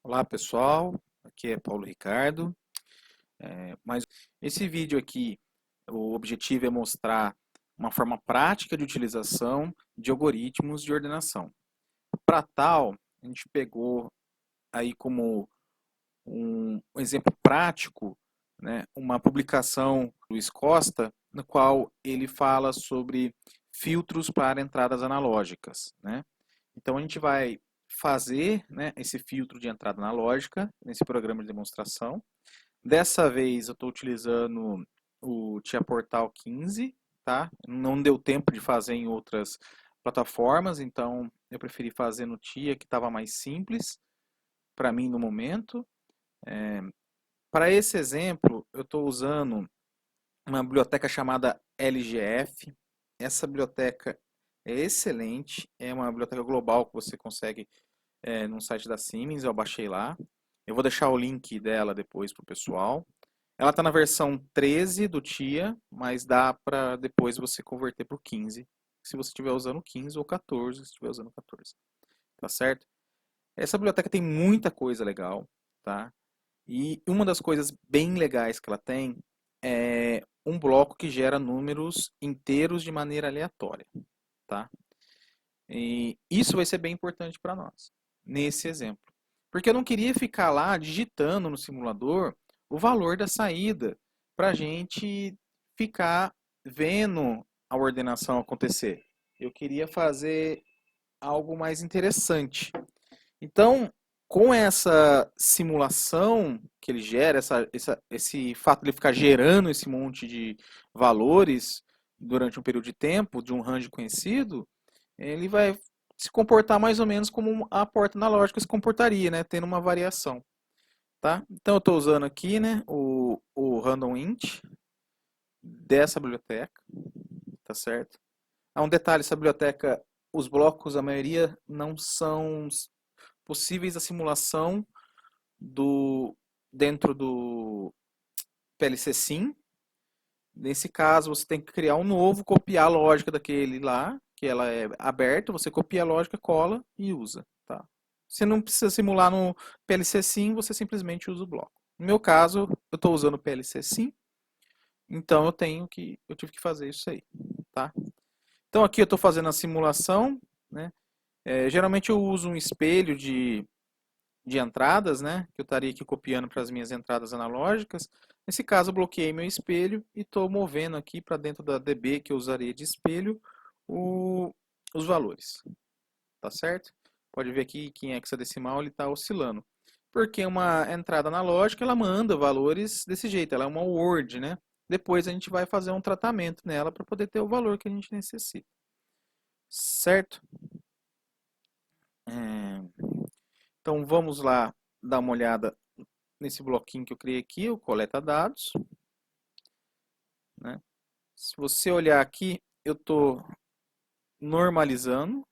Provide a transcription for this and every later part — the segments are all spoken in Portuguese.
Olá pessoal, aqui é Paulo Ricardo. Mas esse vídeo aqui, o objetivo é mostrar uma forma prática de utilização de algoritmos de ordenação. Para tal, a gente pegou aí como um exemplo prático, né, uma publicação do Luiz Costa, no qual ele fala sobre filtros para entradas analógicas, né? Então a gente vai fazer, né, esse filtro de entrada analógica nesse programa de demonstração. Dessa vez eu estou utilizando o Tia Portal 15, tá? Não deu tempo de fazer em outras plataformas, então eu preferi fazer no Tia, que estava mais simples para mim no momento. Para esse exemplo, eu estou usando uma biblioteca chamada LGF. Essa biblioteca é excelente, é uma biblioteca global que você consegue no site da Siemens, eu baixei lá. Eu vou deixar o link dela depois para o pessoal. Ela está na versão 13 do TIA, mas dá para depois você converter para o 15, se você estiver usando 15 ou 14, se estiver usando 14. Tá certo? Essa biblioteca tem muita coisa legal, tá? E uma das coisas bem legais que ela tem é um bloco que gera números inteiros de maneira aleatória, tá? E isso vai ser bem importante para nós, nesse exemplo. Porque eu não queria ficar lá digitando no simulador o valor da saída para a gente ficar vendo a ordenação acontecer. Eu queria fazer algo mais interessante. Então, com essa simulação que ele gera, esse fato de ele ficar gerando esse monte de valores durante um período de tempo, de um range conhecido, ele vai se comportar mais ou menos como a porta analógica se comportaria, né? Tendo uma variação. Tá? Então eu estou usando aqui, né, o random int dessa biblioteca, tá certo? Há um detalhe, essa biblioteca, os blocos, a maioria não são possíveis a simulação do dentro do PLC Sim. Nesse caso, você tem que criar um novo, copiar a lógica daquele lá, que ela é aberta, você copia a lógica, cola e usa, tá? Você não precisa simular no PLC Sim, você simplesmente usa o bloco. No meu caso, eu estou usando o PLC Sim, então eu tive que fazer isso aí, tá? Então aqui eu estou fazendo a simulação, né? Geralmente eu uso um espelho de entradas, né? Que eu estaria aqui copiando para as minhas entradas analógicas. Nesse caso, eu bloqueei meu espelho e estou movendo aqui para dentro da DB que eu usaria de espelho os valores, tá certo? Pode ver aqui que em hexadecimal ele está oscilando. Porque uma entrada analógica, ela manda valores desse jeito, ela é uma word, né? Depois a gente vai fazer um tratamento nela para poder ter o valor que a gente necessita. Certo? Então vamos lá dar uma olhada nesse bloquinho que eu criei aqui, o coleta dados. Né? Se você olhar aqui, eu estou normalizando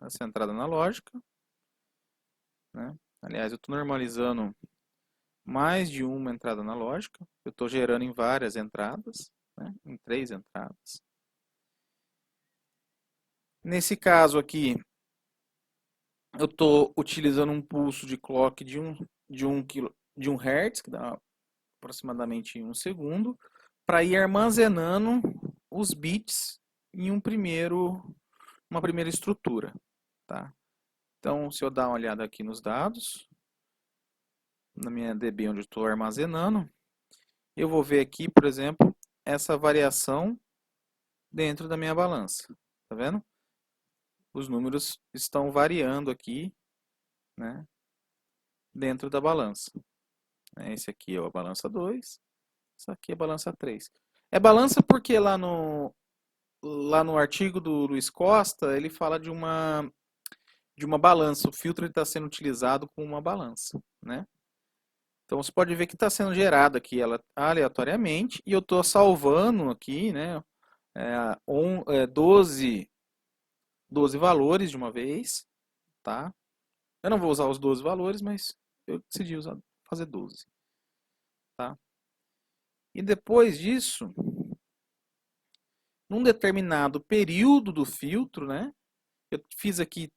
essa entrada analógica. Né? Aliás, eu estou normalizando mais de uma entrada analógica. Eu estou gerando em várias entradas, né? Em 3 entradas. Nesse caso aqui, eu estou utilizando um pulso de clock de 1 Hz, que dá aproximadamente 1 segundo, para ir armazenando os bits em uma primeira estrutura. Tá? Então, se eu dar uma olhada aqui nos dados, na minha DB onde eu estou armazenando, eu vou ver aqui, por exemplo, essa variação dentro da minha balança. Tá vendo? Os números estão variando aqui, né, dentro da balança. Esse aqui é a balança 2, essa aqui é a balança 3. É balança porque lá no artigo do Luiz Costa, ele fala de uma balança. O filtro está sendo utilizado com uma balança, né? Então você pode ver que está sendo gerado aqui ela aleatoriamente e eu estou salvando aqui, né, 12 valores de uma vez, tá? Eu não vou usar os 12 valores, mas eu decidi fazer 12, tá? E depois disso, num determinado período do filtro, né, eu fiz aqui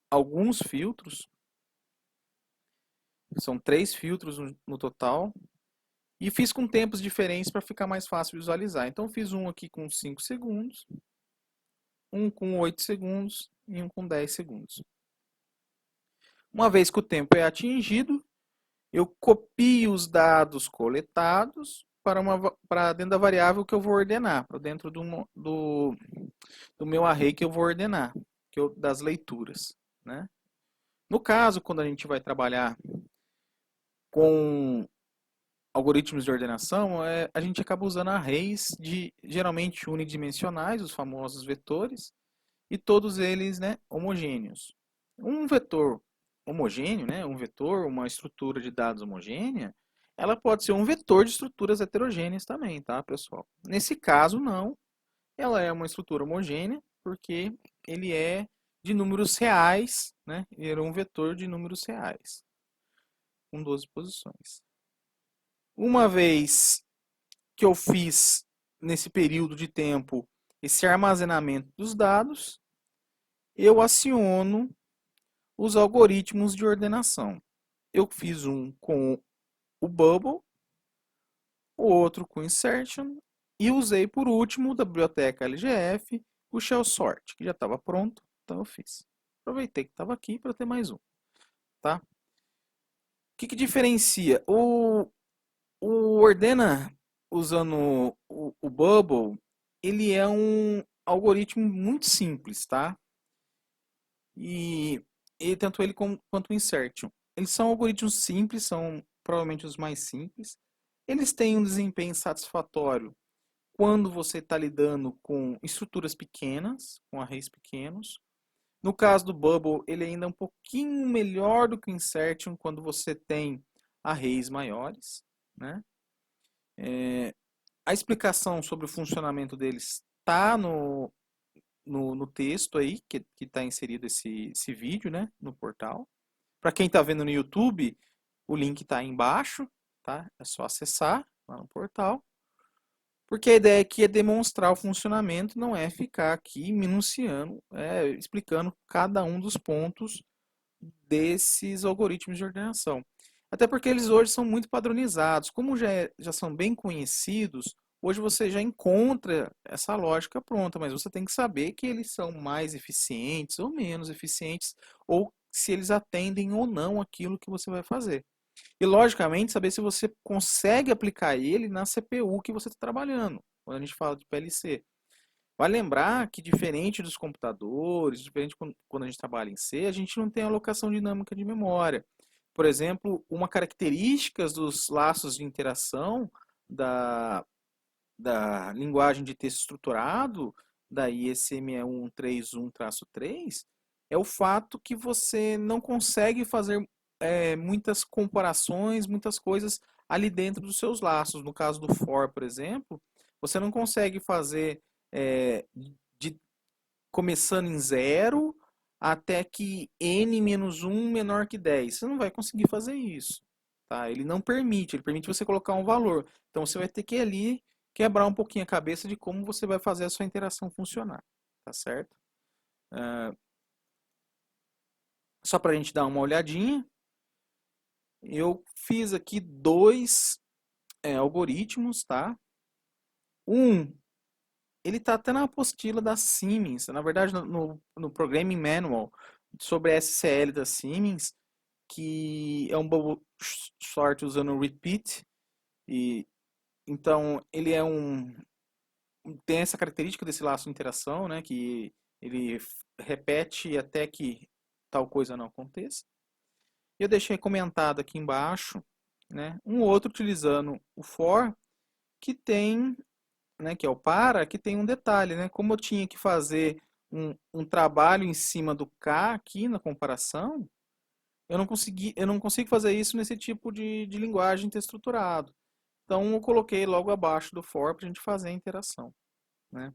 alguns filtros. São 3 filtros no total. E fiz com tempos diferentes para ficar mais fácil visualizar. Então fiz um aqui com 5 segundos, um com 8 segundos e um com 10 segundos. Uma vez que o tempo é atingido, eu copio os dados coletados para dentro da variável que eu vou ordenar, para dentro do meu array que eu vou ordenar, das leituras, né? No caso, quando a gente vai trabalhar com algoritmos de ordenação, a gente acaba usando arrays geralmente unidimensionais, os famosos vetores, e todos eles, né, homogêneos. Um vetor homogêneo, né, um vetor, uma estrutura de dados homogênea, ela pode ser um vetor de estruturas heterogêneas também, tá, pessoal? Nesse caso, não. Ela é uma estrutura homogênea porque ele é de números reais, né? Ele é um vetor de números reais, com 12 posições. Uma vez que eu fiz, nesse período de tempo, esse armazenamento dos dados, eu aciono os algoritmos de ordenação. Eu fiz um com o Bubble, o outro com Insertion, e usei por último da biblioteca LGF o Shell Sort, que já estava pronto, então eu fiz. Aproveitei que estava aqui para ter mais um. Tá? O que diferencia? O Ordena, usando o Bubble, ele é um algoritmo muito simples, tá? E tanto ele quanto o Insertion. Eles são algoritmos simples, são provavelmente os mais simples. Eles têm um desempenho satisfatório quando você está lidando com estruturas pequenas, com arrays pequenos. No caso do Bubble, ele ainda é um pouquinho melhor do que o Insertion quando você tem arrays maiores, né? A explicação sobre o funcionamento deles está no texto aí, que está inserido esse vídeo, né, no portal. Para quem está vendo no YouTube, o link está aí embaixo, tá? É só acessar lá no portal. Porque a ideia aqui é demonstrar o funcionamento, não é ficar aqui minuciando, explicando cada um dos pontos desses algoritmos de ordenação. Até porque eles hoje são muito padronizados. Como já são bem conhecidos, hoje você já encontra essa lógica pronta, mas você tem que saber que eles são mais eficientes ou menos eficientes, ou se eles atendem ou não aquilo que você vai fazer. E, logicamente, saber se você consegue aplicar ele na CPU que você está trabalhando, quando a gente fala de PLC. Vai lembrar que, diferente dos computadores, diferente quando a gente trabalha em C, a gente não tem alocação dinâmica de memória. Por exemplo, uma característica dos laços de interação da linguagem de texto estruturado, da ISME 131-3, é o fato que você não consegue fazer muitas comparações, muitas coisas ali dentro dos seus laços. No caso do for, por exemplo, você não consegue fazer de começando em 0 até que n-1 menor que 10. Você não vai conseguir fazer isso. Tá? Ele não permite, ele permite você colocar um valor. Então você vai ter que ali quebrar um pouquinho a cabeça de como você vai fazer a sua interação funcionar. Tá certo? Só para a gente dar uma olhadinha, eu fiz aqui 2 algoritmos, tá? Ele está até na apostila da Siemens, na verdade no Programming Manual sobre a SCL da Siemens, que é um bubble sort usando o repeat, e então ele tem essa característica desse laço de interação, né, que ele repete até que tal coisa não aconteça. Eu deixei comentado aqui embaixo, né, um outro utilizando o for, que tem, né, que é o para, que tem um detalhe, né, como eu tinha que fazer um trabalho em cima do K aqui na comparação, eu não consigo fazer isso nesse tipo de linguagem estruturado. Então eu coloquei logo abaixo do for para a gente fazer a interação, né.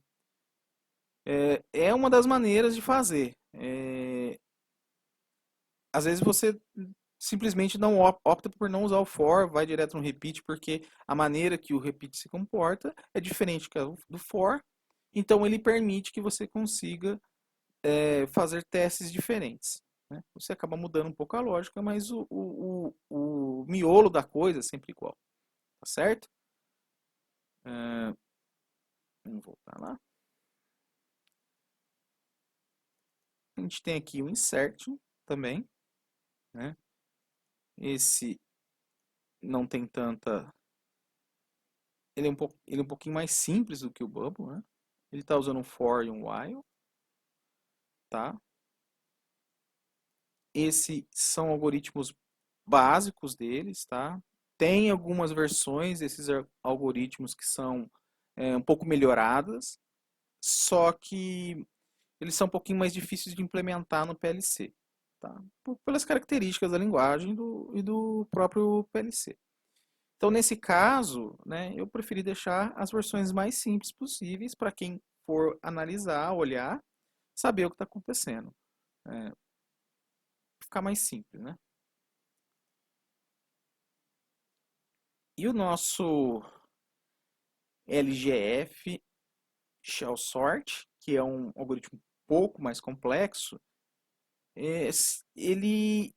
É uma das maneiras de fazer. Às vezes você simplesmente não opta por não usar o for, vai direto no repeat, porque a maneira que o repeat se comporta é diferente do for, então ele permite que você consiga fazer testes diferentes, né? Você acaba mudando um pouco a lógica, mas miolo da coisa é sempre igual, tá certo? Vamos voltar lá. A gente tem aqui o insert também, né? Esse não tem tanta... Ele é um pouquinho mais simples do que o Bubble, né? Ele está usando um for e um while, tá? Esses são algoritmos básicos deles, tá? Tem algumas versões desses algoritmos que são um pouco melhoradas, só que eles são um pouquinho mais difíceis de implementar no PLC, tá? Pelas características da linguagem e do próprio PLC. Então, nesse caso, né, eu preferi deixar as versões mais simples possíveis para quem for analisar, olhar, saber o que está acontecendo. Ficar mais simples, né? E o nosso LGF Shell Sort, que é um algoritmo um pouco mais complexo, ele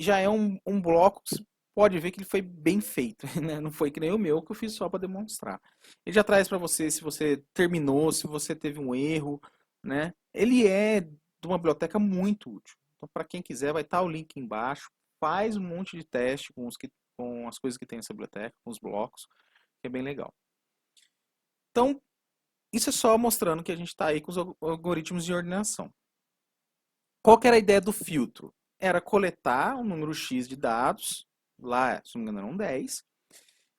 já é um bloco, você pode ver que ele foi bem feito, né? Não foi que nem o meu, que eu fiz só para demonstrar. Ele já traz para você se você terminou, se você teve um erro, né? Ele é de uma biblioteca muito útil. Então, para quem quiser, vai estar o link embaixo. Faz um monte de teste com as coisas que tem nessa biblioteca, com os blocos, que é bem legal. Então, isso é só mostrando que a gente está aí com os algoritmos de ordenação. Qual que era a ideia do filtro? Era coletar um número X de dados, lá, se não me engano, eram 10.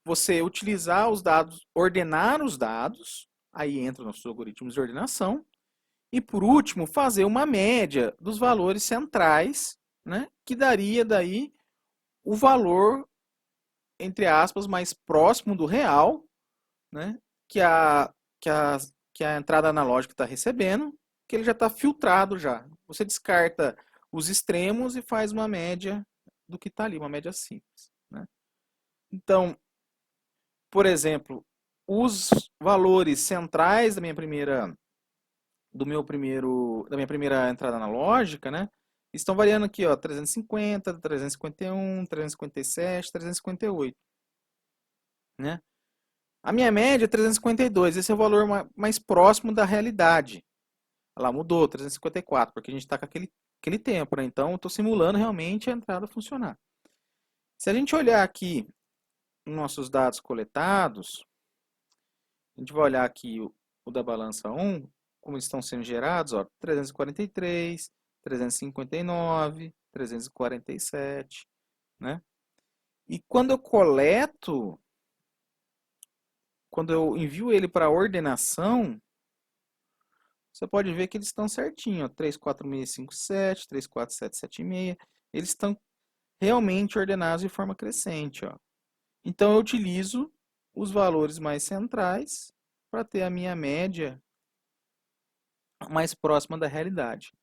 Você utilizar os dados, ordenar os dados, aí entra nos seus algoritmos de ordenação. E por último, fazer uma média dos valores centrais, né, que daria daí o valor, entre aspas, mais próximo do real, né, que a entrada analógica está recebendo, que ele já está filtrado já. Você descarta os extremos e faz uma média do que está ali, uma média simples, né? Então, por exemplo, os valores centrais da minha primeira entrada analógica, né, estão variando aqui, ó, 350, 351, 357, 358, né? A minha média é 352, esse é o valor mais próximo da realidade. Lá mudou, 354, porque a gente está com aquele tempo, né? Então, eu estou simulando realmente a entrada funcionar. Se a gente olhar aqui nos nossos dados coletados, a gente vai olhar aqui o da balança 1, como estão sendo gerados, ó, 343, 359, 347, né? E quando eu coleto, quando eu envio ele para ordenação, você pode ver que eles estão certinho, ó, 34657, 34776, eles estão realmente ordenados de forma crescente, ó. Então eu utilizo os valores mais centrais para ter a minha média mais próxima da realidade,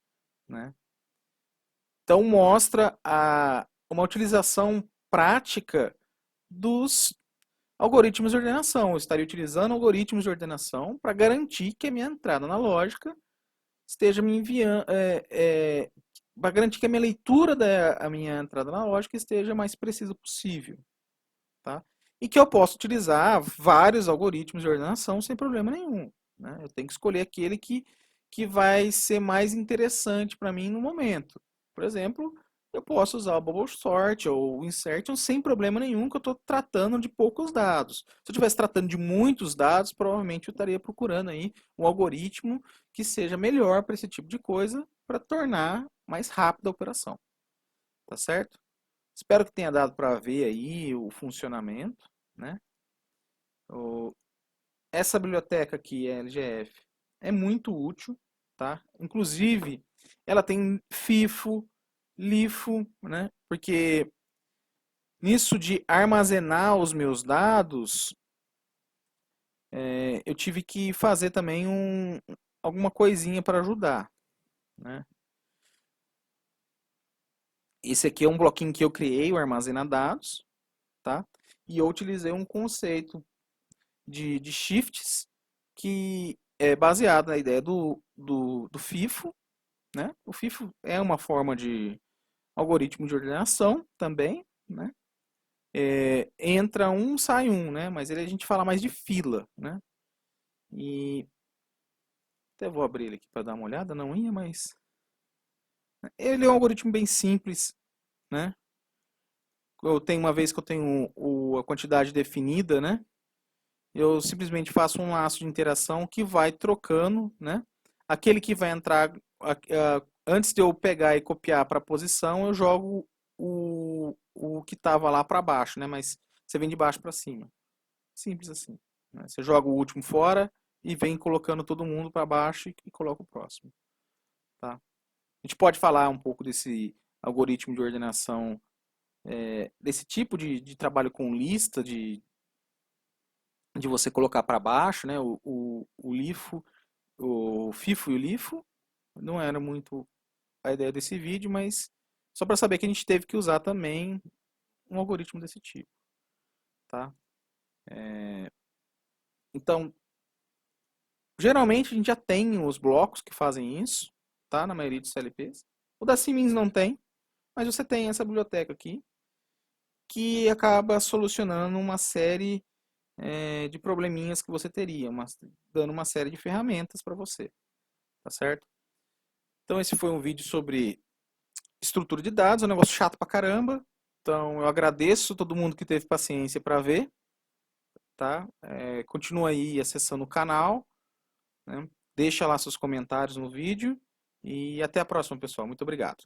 né? Então mostra uma utilização prática dos algoritmos de ordenação. Eu estaria utilizando algoritmos de ordenação para garantir que a minha entrada analógica esteja me enviando, para garantir que a minha leitura da minha entrada analógica esteja mais precisa possível, tá? E que eu posso utilizar vários algoritmos de ordenação sem problema nenhum, né? Eu tenho que escolher aquele que vai ser mais interessante para mim no momento. Por exemplo, eu posso usar o Bubble Sort ou o Insertion sem problema nenhum, que eu estou tratando de poucos dados. Se eu estivesse tratando de muitos dados, provavelmente eu estaria procurando aí um algoritmo que seja melhor para esse tipo de coisa, para tornar mais rápida a operação. Tá certo? Espero que tenha dado para ver aí o funcionamento, né? Essa biblioteca aqui, a LGF, é muito útil, tá? Inclusive, ela tem FIFO, LIFO, né? Porque nisso de armazenar os meus dados, eu tive que fazer também alguma coisinha para ajudar, né? Esse aqui é um bloquinho que eu criei, o armazenar dados, tá? E eu utilizei um conceito de shifts que é baseado na ideia do FIFO, né? O FIFO é uma forma de algoritmo de ordenação também, né? entra um, sai um, né? Mas a gente fala mais de fila, né? E até vou abrir ele aqui para dar uma olhada, não ia, mas ele é um algoritmo bem simples, né? Eu tenho uma vez que eu tenho a quantidade definida, né? Eu simplesmente faço um laço de interação que vai trocando, né? Aquele que vai entrar antes de eu pegar e copiar para a posição, eu jogo o que estava lá para baixo, né? Mas você vem de baixo para cima. Simples assim, né? Você joga o último fora e vem colocando todo mundo para baixo e coloca o próximo, tá? A gente pode falar um pouco desse algoritmo de ordenação, desse tipo de trabalho com lista, de você colocar para baixo, né? O LIFO, o FIFO e o LIFO. Não era muito a ideia desse vídeo, mas só para saber que a gente teve que usar também um algoritmo desse tipo, tá? Então, geralmente a gente já tem os blocos que fazem isso, tá? Na maioria dos CLPs. O da Siemens não tem, mas você tem essa biblioteca aqui que acaba solucionando uma série de probleminhas que você teria, dando uma série de ferramentas para você, tá certo? Então esse foi um vídeo sobre estrutura de dados, é um negócio chato pra caramba. Então eu agradeço todo mundo que teve paciência para ver, tá? Continua aí acessando o canal, né? Deixa lá seus comentários no vídeo e até a próxima, pessoal. Muito obrigado.